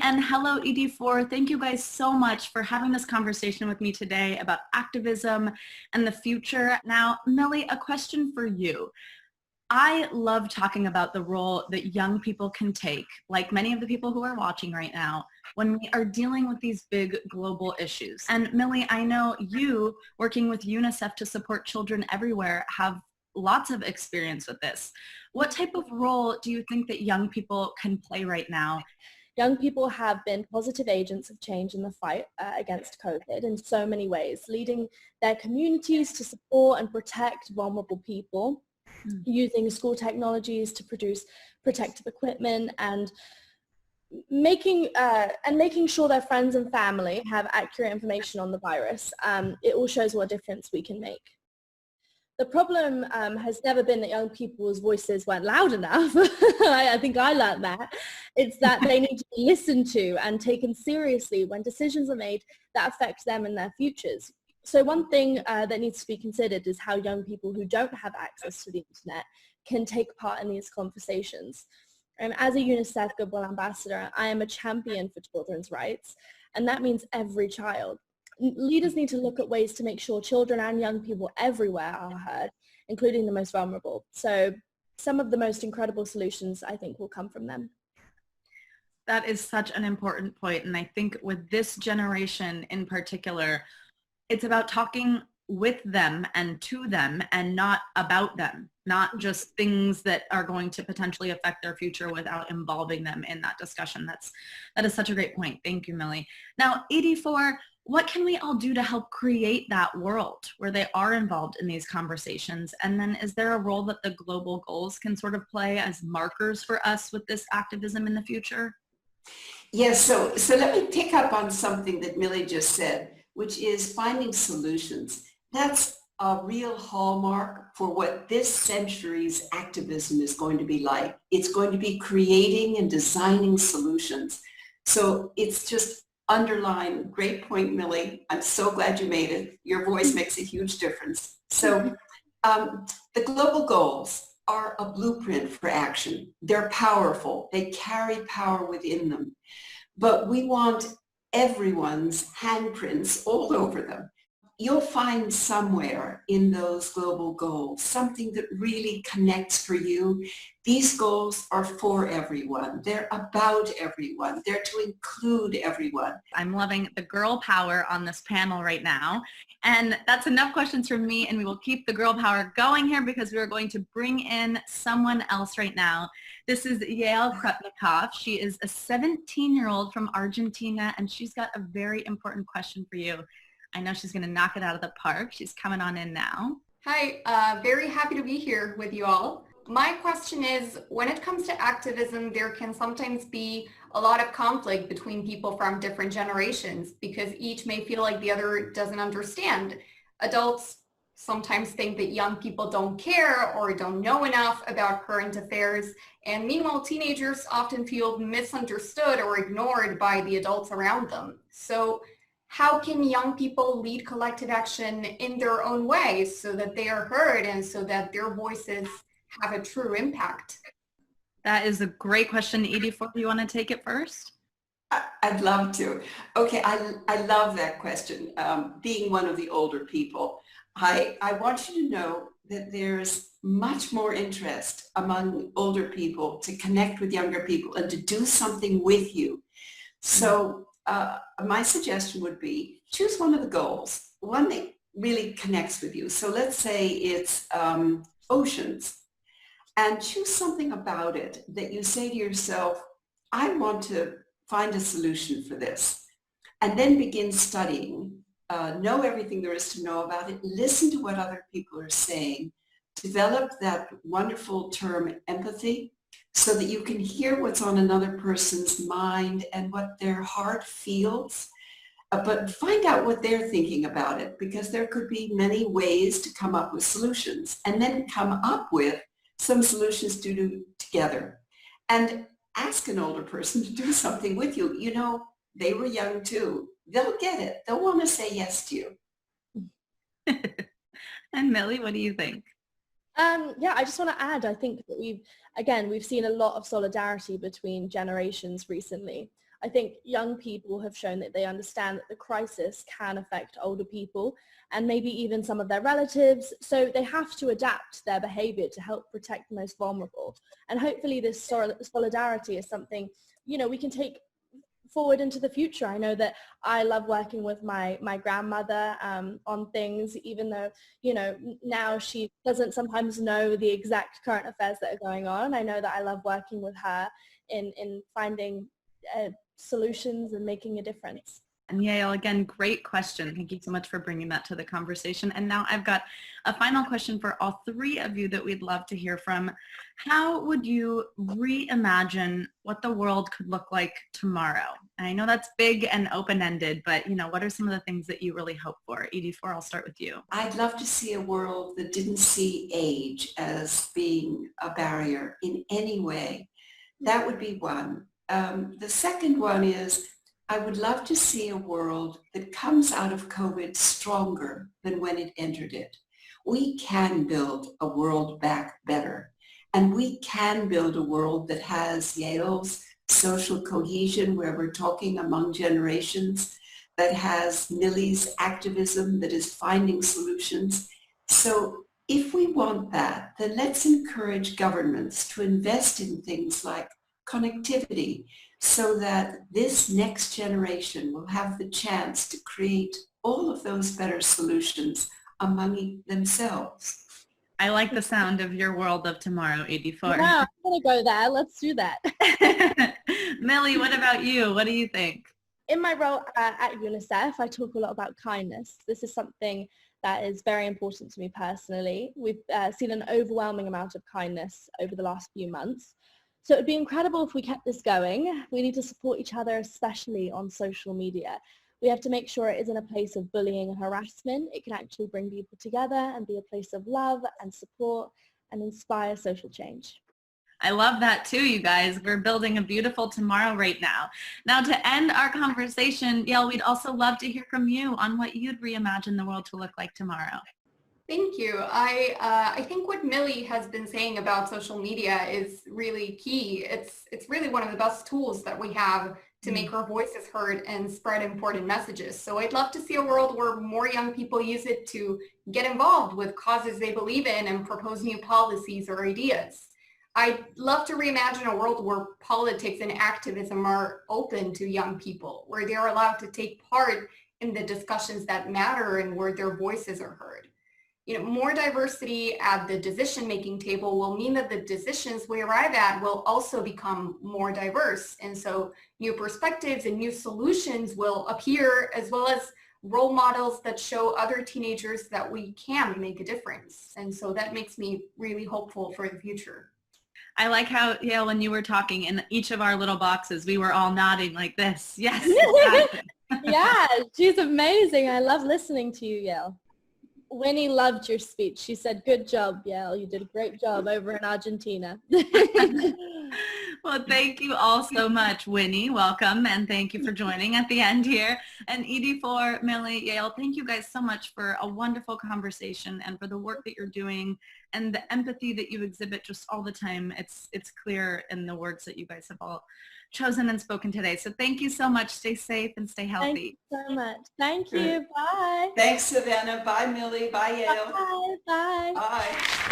and hello ED4. Thank you guys so much for having this conversation with me today about activism and the future. Now, Millie, a question for you. I love talking about the role that young people can take, like many of the people who are watching right now, when we are dealing with these big global issues. And Millie, I know you, working with UNICEF to support children everywhere, have lots of experience with this. What type of role do you think that young people can play right now? Young people have been positive agents of change in the fight against COVID in so many ways, leading their communities to support and protect vulnerable people, using school technologies to produce protective equipment, and making sure their friends and family have accurate information on the virus. It all shows what a difference we can make. The problem has never been that young people's voices weren't loud enough. I think I learned that. It's that they need to be listened to and taken seriously when decisions are made that affect them and their futures. So one thing that needs to be considered is how young people who don't have access to the internet can take part in these conversations. As a UNICEF Goodwill Ambassador, I am a champion for children's rights, and that means every child. Leaders need to look at ways to make sure children and young people everywhere are heard, including the most vulnerable. So some of the most incredible solutions, I think, will come from them. That is such an important point. And I think with this generation in particular, it's about talking with them and to them and not about them, not just things that are going to potentially affect their future without involving them in that discussion. That is such a great point. Thank you, Millie. Now, ED4, what can we all do to help create that world where they are involved in these conversations? And then is there a role that the global goals can sort of play as markers for us with this activism in the future? Yes, so let me pick up on something that Millie just said, which is finding solutions. That's a real hallmark for what this century's activism is going to be like. It's going to be creating and designing solutions. So it's just underline, great point, Millie. I'm so glad you made it. Your voice makes a huge difference. So the global goals are a blueprint for action. They're powerful. They carry power within them. But we want everyone's handprints all over them. You'll find somewhere in those global goals something that really connects for you. These goals are for everyone. They're about everyone. They're to include everyone. I'm loving the girl power on this panel right now. And that's enough questions from me, and we will keep the girl power going here because we are going to bring in someone else right now. This is Yael Krupnikov. She is a 17-year-old from Argentina, and she's got a very important question for you. I know she's going to knock it out of the park. She's coming on in now. Hi, very happy to be here with you all. My question is, when it comes to activism, there can sometimes be a lot of conflict between people from different generations because each may feel like the other doesn't understand. Adults sometimes think that young people don't care or don't know enough about current affairs, and meanwhile, teenagers often feel misunderstood or ignored by the adults around them. So how can young people lead collective action in their own way so that they are heard and so that their voices have a true impact? That is a great question. ED4, do you want to take it first? I'd love to. Okay, I love that question. Being one of the older people, I want you to know that there's much more interest among older people to connect with younger people and to do something with you. So my suggestion would be choose one of the goals, one that really connects with you. So let's say it's oceans, and choose something about it that you say to yourself, I want to find a solution for this, and then begin studying, know everything there is to know about it, listen to what other people are saying, develop that wonderful term empathy, so that you can hear what's on another person's mind and what their heart feels, but find out what they're thinking about it, because there could be many ways to come up with solutions, and then come up with some solutions to do together. And ask an older person to do something with you. You know, they were young too. They'll get it. They'll want to say yes to you. And Millie, what do you think? Yeah, I just want to add, I think that we've seen a lot of solidarity between generations recently. I think young people have shown that they understand that the crisis can affect older people and maybe even some of their relatives. So they have to adapt their behavior to help protect the most vulnerable. And hopefully this solidarity is something, you know, we can take forward into the future. I know that I love working with my grandmother on things, even though, you know, now she doesn't sometimes know the exact current affairs that are going on. I know that I love working with her in finding solutions and making a difference. And Yael, again, great question. Thank you so much for bringing that to the conversation. And now I've got a final question for all three of you that we'd love to hear from. How would you reimagine what the world could look like tomorrow? And I know that's big and open-ended, but you know, what are some of the things that you really hope for? ED4, I'll start with you. I'd love to see a world that didn't see age as being a barrier in any way. That would be one. The second one is I would love to see a world that comes out of COVID stronger than when it entered it. We can build a world back better, and we can build a world that has Yale's social cohesion, where we're talking among generations, that has Millie's activism, that is finding solutions. So if we want that, then let's encourage governments to invest in things like connectivity, so that this next generation will have the chance to create all of those better solutions among themselves. I like the sound of your world of tomorrow, ED4. Yeah, I'm going to go there. Let's do that. Millie, what about you? What do you think? In my role at UNICEF, I talk a lot about kindness. This is something that is very important to me personally. We've seen an overwhelming amount of kindness over the last few months. So it would be incredible if we kept this going. We need to support each other, especially on social media. We have to make sure it isn't a place of bullying and harassment. It can actually bring people together and be a place of love and support and inspire social change. I love that too, you guys. We're building a beautiful tomorrow right now. Now, to end our conversation, Yael, we'd also love to hear from you on what you'd reimagine the world to look like tomorrow. Thank you. I think what Millie has been saying about social media is really key. It's really one of the best tools that we have to make our voices heard and spread important messages. So I'd love to see a world where more young people use it to get involved with causes they believe in and propose new policies or ideas. I'd love to reimagine a world where politics and activism are open to young people, where they're allowed to take part in the discussions that matter and where their voices are heard. You know, more diversity at the decision-making table will mean that the decisions we arrive at will also become more diverse. And so new perspectives and new solutions will appear, as well as role models that show other teenagers that we can make a difference. And so that makes me really hopeful for the future. I like how, Yael, when you were talking in each of our little boxes, we were all nodding like this. Yes, exactly. Yeah, she's amazing. I love listening to you, Yael. Winnie loved your speech. She said, good job, Yael. You did a great job over in Argentina. Well, thank you all so much, Winnie. Welcome, and thank you for joining at the end here. And ED4, Millie, Yael, thank you guys so much for a wonderful conversation and for the work that you're doing and the empathy that you exhibit just all the time. It's clear in the words that you guys have all chosen and spoken today. So thank you so much. Stay safe and stay healthy. Thank you so much. Thank you. Bye. Thanks, Savannah. Bye, Millie. Bye, Yael. Bye. Bye. Bye.